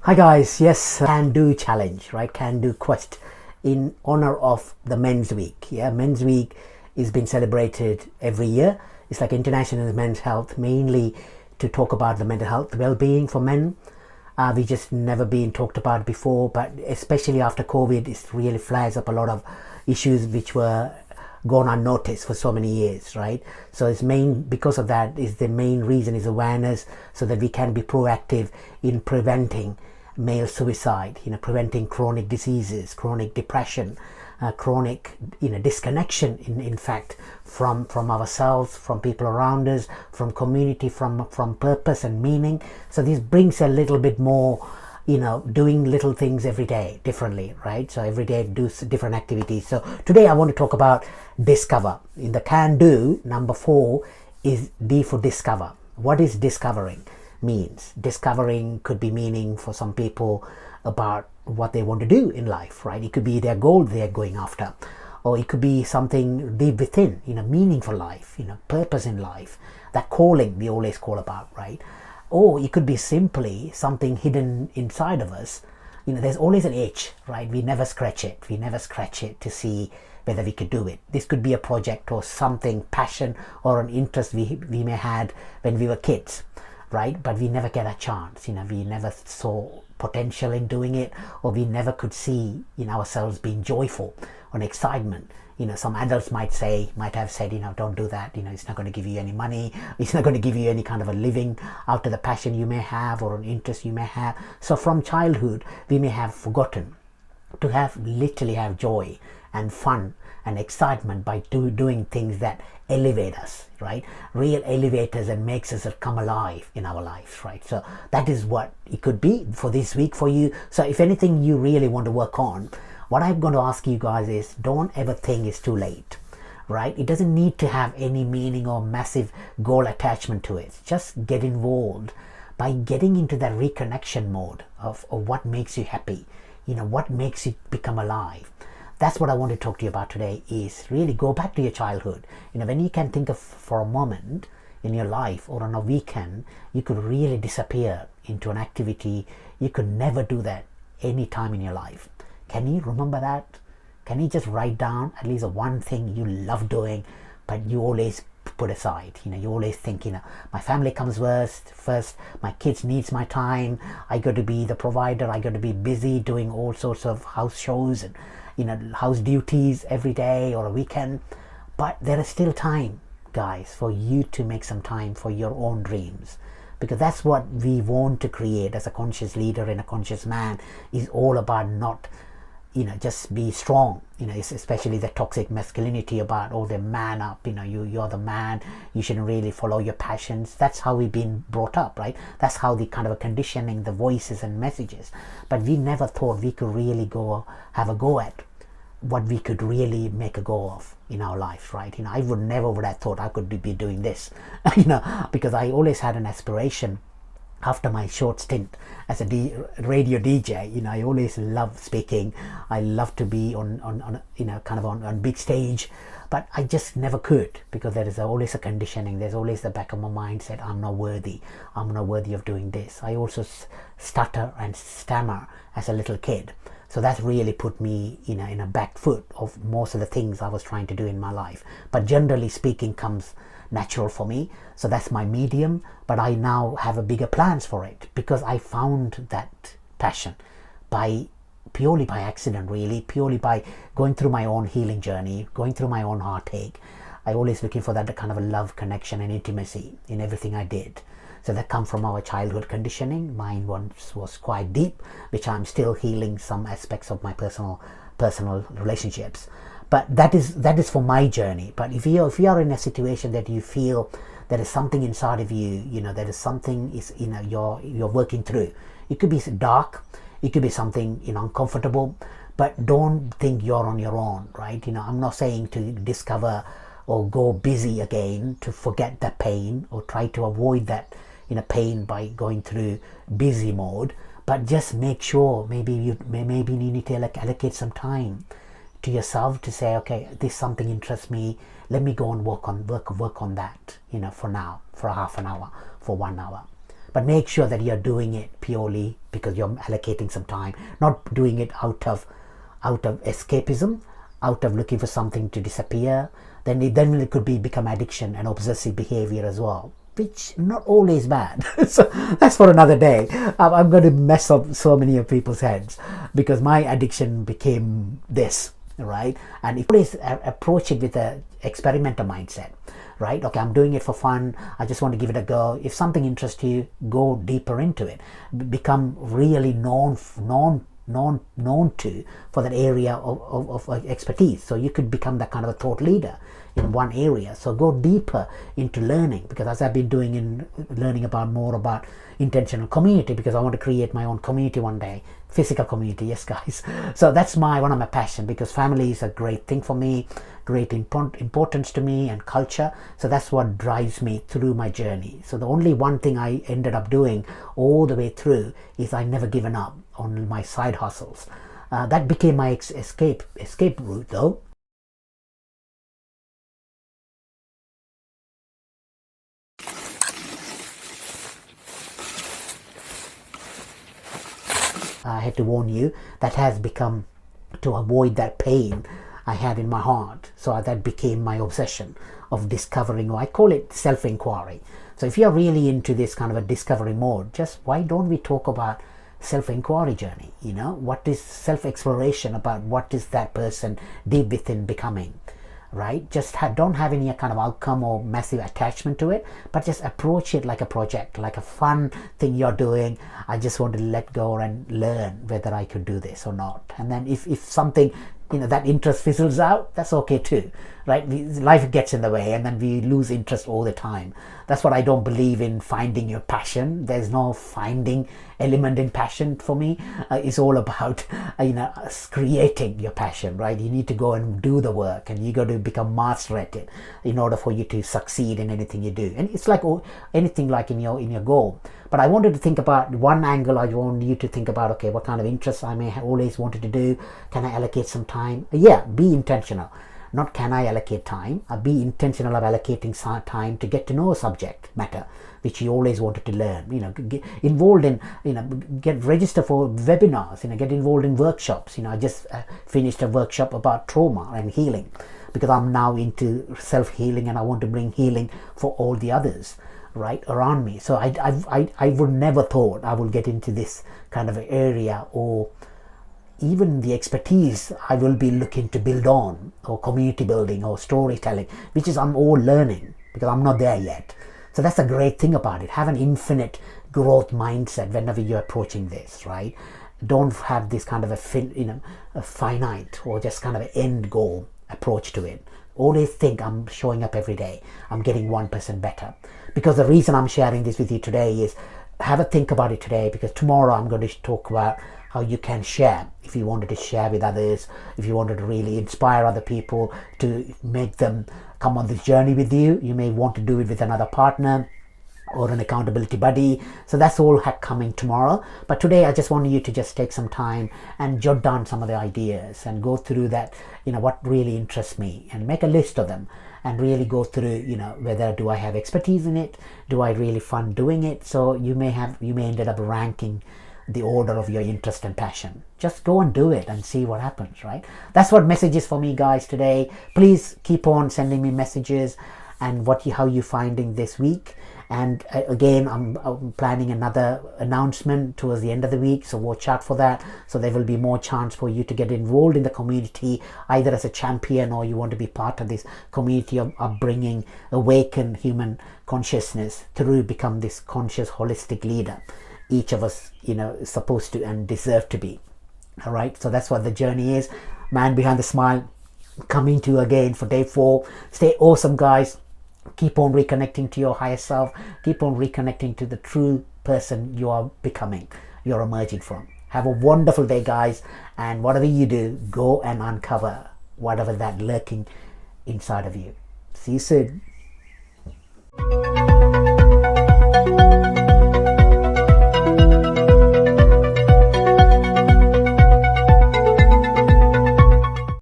Hi guys, yes, can-do challenge, right? Can-do quest in honor of the Men's Week. Yeah, Men's Week is being celebrated every year. It's like International Men's Health, mainly to talk about the mental health well-being for men. We just never been talked about before, but especially after COVID, it really flags up a lot of issues which were gone unnoticed for so many years, right? So it's because of that is the main reason is awareness, so that we can be proactive in preventing male suicide, preventing chronic diseases, chronic depression, chronic disconnection in fact from ourselves, from people around us, from community, from purpose and meaning. So this brings a little bit more doing little things every day differently, right? So every day do different activities. So today I want to talk about discover. In the can do, number 4 is D for discover. What is discovering means? Discovering could be meaning for some people about what they want to do in life, right? It could be their goal they're going after, or it could be something deep within, meaningful life, purpose in life, that calling we always call about, right? Or it could be simply something hidden inside of us. There's always an itch, right? We never scratch it. We never scratch it to see whether we could do it. This could be a project or something, passion or an interest we may had when we were kids, right? But we never get a chance. We never saw potential in doing it, or we never could see in ourselves being joyful or excitement. Some adults might have said, don't do that. It's not going to give you any money. It's not going to give you any kind of a living out of the passion you may have or an interest you may have. So from childhood, we may have forgotten to literally have joy and fun and excitement by doing things that elevate us, right? Real elevators and makes us come alive in our lives, right? So that is what it could be for this week for you. So if anything you really want to work on, what I'm going to ask you guys is, don't ever think it's too late, right? It doesn't need to have any meaning or massive goal attachment to it. Just get involved by getting into that reconnection mode of what makes you happy, what makes you become alive. That's what I want to talk to you about today, is really go back to your childhood. When you can think of for a moment in your life or on a weekend, you could really disappear into an activity you could never do that any time in your life. Can you remember that? Can you just write down at least one thing you love doing, but you always put aside? You always think, my family comes first, my kids needs my time, I got to be the provider, I got to be busy doing all sorts of house shows and house duties every day or a weekend. But there is still time, guys, for you to make some time for your own dreams, because that's what we want to create as a conscious leader and a conscious man. Is all about not just be strong, especially the toxic masculinity about, oh, the man up, you're the man, you shouldn't really follow your passions. That's how we've been brought up, right? That's how the kind of a conditioning, the voices and messages. But we never thought we could really have a go at what we could really make a go of in our life, right? I never would have thought I could be doing this, because I always had an aspiration. After my short stint as a radio DJ, I always loved speaking. I love to be on big stage, but I just never could, because there is always a conditioning. There's always the back of my mind said, I'm not worthy of doing this. I also stutter and stammer as a little kid. So that really put me in a back foot of most of the things I was trying to do in my life. But generally speaking comes natural for me. So that's my medium, but I now have a bigger plans for it, because I found that passion purely by accident, really, purely by going through my own healing journey, going through my own heartache. I always looking for that kind of a love, connection and intimacy in everything I did. So that come from our childhood conditioning. Mine once was quite deep, which I'm still healing some aspects of my personal relationships. But that is for my journey. But if you are in a situation that you feel there is something inside of you, there is something you're working through. It could be dark, it could be something uncomfortable, but don't think you're on your own, right? I'm not saying to discover or go busy again to forget that pain or try to avoid that pain by going through busy mode, but just make sure maybe you need to allocate some time to yourself to say, okay, this something interests me, let me go and work on that, for now, for half an hour, for 1 hour. but make sure that you're doing it purely because you're allocating some time, not doing it out of escapism, out of looking for something to disappear. Then it could become addiction and obsessive behavior as well, which not always bad. So that's for another day. I'm going to mess up so many of people's heads because my addiction became this, right? And if you always approach it with a experimental mindset, right? Okay, I'm doing it for fun. I just want to give it a go. If something interests you, go deeper into it. Become really known to for that area of expertise. So you could become that kind of a thought leader in one area. So go deeper into learning, because as I've been doing in learning about more about intentional community, because I want to create my own community one day, physical community. Yes guys, so that's one of my passion, because family is a great thing for me, great importance to me, and culture. So that's what drives me through my journey. So the only one thing I ended up doing all the way through is I never given up on my side hustles. That became my escape route though. I had to warn you, that has become to avoid that pain I had in my heart. So that became my obsession of discovering, or I call it self-inquiry. So if you're really into this kind of a discovery mode, just why don't we talk about self-inquiry journey? You know, what is self-exploration about? What is that person deep within becoming? Right? Just don't have any kind of outcome or massive attachment to it, but just approach it like a project, like a fun thing you're doing. I just want to let go and learn whether I could do this or not. And then if something, you know, that interest fizzles out, that's okay too, right? Life gets in the way and then we lose interest all the time. That's what I don't believe in, finding your passion. There's no finding element in passion for me. It's all about creating your passion, right? You need to go and do the work, and you got to become master at it in order for you to succeed in anything you do. And it's like anything, like in your goal. But I wanted to think about one angle. I want you to think about, okay, what kind of interests I may have always wanted to do. Can I allocate some time? Yeah, be intentional. Not can I allocate time, be intentional of allocating time to get to know a subject matter which you always wanted to learn. You know, get involved in, get register for webinars, get involved in workshops. I just finished a workshop about trauma and healing, because I'm now into self-healing and I want to bring healing for all the others right around me. So I would never thought I would get into this kind of area, or even the expertise I will be looking to build on, or community building or storytelling, which is I'm all learning, because I'm not there yet. So that's a great thing about it. Have an infinite growth mindset whenever you're approaching this, right? Don't have this kind of a finite or just kind of an end goal approach to it. Always think, I'm showing up every day, I'm getting 1% better. Because the reason I'm sharing this with you today is, have a think about it today, because tomorrow I'm going to talk about how you can share. If you wanted to share with others, if you wanted to really inspire other people to make them come on this journey with you, you may want to do it with another partner or an accountability buddy. So that's all coming tomorrow. But today I just want you to just take some time and jot down some of the ideas and go through that, what really interests me, and make a list of them and really go through, whether do I have expertise in it, do I really fun doing it. So you may end up ranking the order of your interest and passion. Just go and do it and see what happens, right? That's what message is for me, guys, today. Please keep on sending me messages and how you finding this week. And again, I'm planning another announcement towards the end of the week, so watch out for that. So there will be more chance for you to get involved in the community, either as a champion, or you want to be part of this community of bringing awakened human consciousness through become this conscious holistic leader each of us is supposed to and deserve to be. All right, so that's what the journey is. Man behind the smile coming to you again for day 4. Stay awesome, guys. Keep on reconnecting to your higher self. Keep on reconnecting to the true person you are becoming, you're emerging from. Have a wonderful day, guys, and whatever you do, go and uncover whatever that lurking inside of you. See you soon.